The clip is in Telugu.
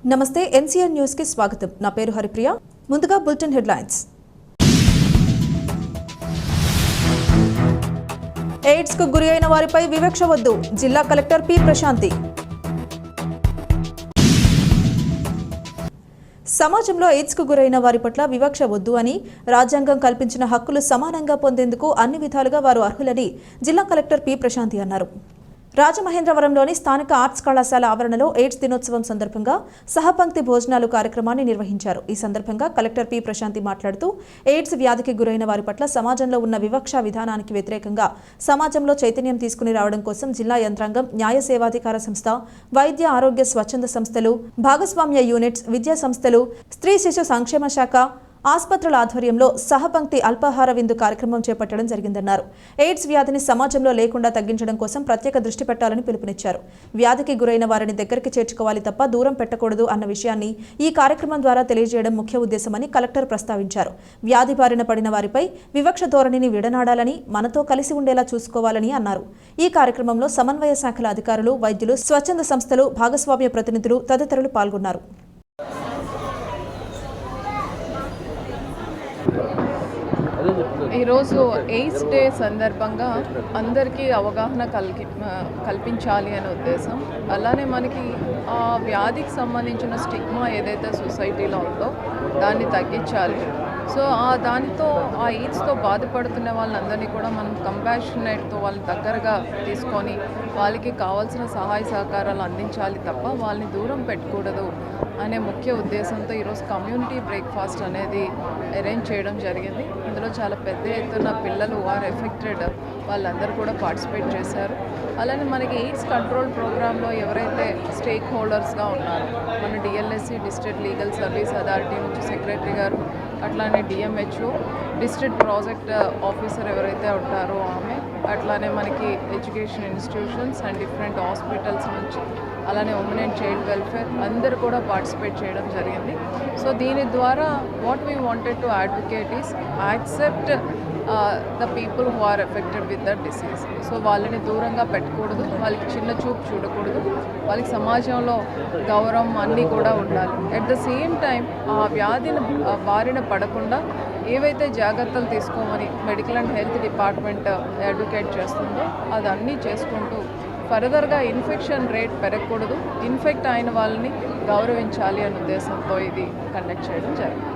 నమస్తే ఎన్సీఆర్ న్యూస్ కి స్వాగతం. నా పేరు హరిప్రియ. ముందుగా బులెటిన్ హెడ్లైన్స్. ఎయిడ్స్ కు గురి అయిన వారిపై వివక్ష వద్దు, జిల్లా కలెక్టర్ పి ప్రశాంతి. సమాజంలో ఎయిడ్స్ కు గురైన వారి పట్ల వివక్ష వద్దు అని, రాజ్యాంగం కల్పించిన హక్కులు సమానంగా పొందేందుకు అన్ని విధాలుగా వారు అర్హులని జిల్లా కలెక్టర్ పి ప్రశాంతి అన్నారు. రాజమహేంద్రవరంలోని స్థానిక ఆర్ట్స్ కళాశాల ఆవరణలో ఎయిడ్స్ దినోత్సవం సందర్భంగా సహపంక్తి భోజనాలు కార్యక్రమాన్ని నిర్వహించారు. ఈ సందర్భంగా కలెక్టర్ పి ప్రశాంతి మాట్లాడుతూ ఎయిడ్స్ వ్యాధికి గురైన వారి పట్ల సమాజంలో ఉన్న వివక్ష విధానానికి వ్యతిరేకంగా సమాజంలో చైతన్యం తీసుకుని రావడం కోసం జిల్లా యంత్రాంగం, న్యాయ సేవాధికార సంస్థ, వైద్య ఆరోగ్య స్వచ్ఛంద సంస్థలు, భాగస్వామ్య యూనిట్స్, విద్యా సంస్థలు, స్త్రీ శిశు సంక్షేమ శాఖ, ఆసుపత్రుల ఆధ్వర్యంలో సహపంక్తి అల్పాహార విందు కార్యక్రమం చేపట్టడం జరిగిందన్నారు. ఎయిడ్స్ వ్యాధిని సమాజంలో లేకుండా తగ్గించడం కోసం ప్రత్యేక దృష్టి పెట్టాలని పిలుపునిచ్చారు. వ్యాధికి గురైన వారిని దగ్గరికి చేర్చుకోవాలి తప్ప దూరం పెట్టకూడదు అన్న విషయాన్ని ఈ కార్యక్రమం ద్వారా తెలియజేయడం ముఖ్య ఉద్దేశమని కలెక్టర్ ప్రస్తావించారు. వ్యాధి బారిన పడిన వారిపై వివక్ష ధోరణిని విడనాడాలని, మనతో కలిసి ఉండేలా చూసుకోవాలని అన్నారు. ఈ కార్యక్రమంలో సమన్వయ శాఖల అధికారులు, వైద్యులు, స్వచ్ఛంద సంస్థలు, భాగస్వామ్య ప్రతినిధులు తదితరులు పాల్గొన్నారు. ఈరోజు ఎయిడ్స్ డే సందర్భంగా అందరికీ అవగాహన కల్పించాలి అనే ఉద్దేశం. అలానే మనకి ఆ వ్యాధికి సంబంధించిన స్టిగ్మా ఏదైతే సొసైటీలో ఉందో దాన్ని తగ్గించాలి. సో దానితో ఆ ఎయిడ్స్తో బాధపడుతున్న వాళ్ళందరినీ కూడా మనం కంపాషనేట్తో వాళ్ళని దగ్గరగా తీసుకొని వాళ్ళకి కావాల్సిన సహాయ సహకారాలు అందించాలి తప్ప వాళ్ళని దూరం పెట్టకూడదు అనే ముఖ్య ఉద్దేశంతో ఈరోజు కమ్యూనిటీ బ్రేక్ఫాస్ట్ అనేది అరేంజ్ చేయడం జరిగింది. ఇందులో చాలా పెద్ద ఎత్తున పిల్లలు ఆర్ ఎఫెక్టెడ్ వాళ్ళందరూ కూడా పార్టిసిపేట్ చేశారు. అలానే మనకి ఎయిడ్స్ కంట్రోల్ ప్రోగ్రాంలో ఎవరైతే స్టేక్ హోల్డర్స్గా ఉన్నారో మన DLSC district legal service authority నుంచి సెక్రటరీ గారు, అట్లానే డిఎంహెచ్ఓ డిస్ట్రిక్ట్ ప్రాజెక్ట్ ఆఫీసర్ ఎవరైతే ఉంటారో ఆమె, అట్లానే మనకి education institutions and different hospitals నుంచి, అలానే ఉమెన్ అండ్ చైల్డ్ వెల్ఫేర్ అందరూ కూడా పార్టిసిపేట్ చేయడం జరిగింది. సో దీని ద్వారా what we wanted to advocate is accept the people who are affected with that disease. So వాళ్ళని దూరంగా పెట్టకూడదు, వాళ్ళకి చిన్న చూపు చూడకూడదు, వాళ్ళకి సమాజంలో గౌరవం అన్నీ కూడా ఉండాలి. అట్ ద సేమ్ టైం ఆ వ్యాధిని బారిన పడకుండా ఏవైతే జాగ్రత్తలు తీసుకోమని medical and health department advocate చేస్తుందో అదన్నీ చేసుకుంటూ ఫర్దర్గా ఇన్ఫెక్షన్ రేట్ పెరగకూడదు, ఇన్ఫెక్ట్ అయిన వాళ్ళని గౌరవించాలి అనే ఉద్దేశంతో ఇది కండక్ట్ చేయడం జరిగింది.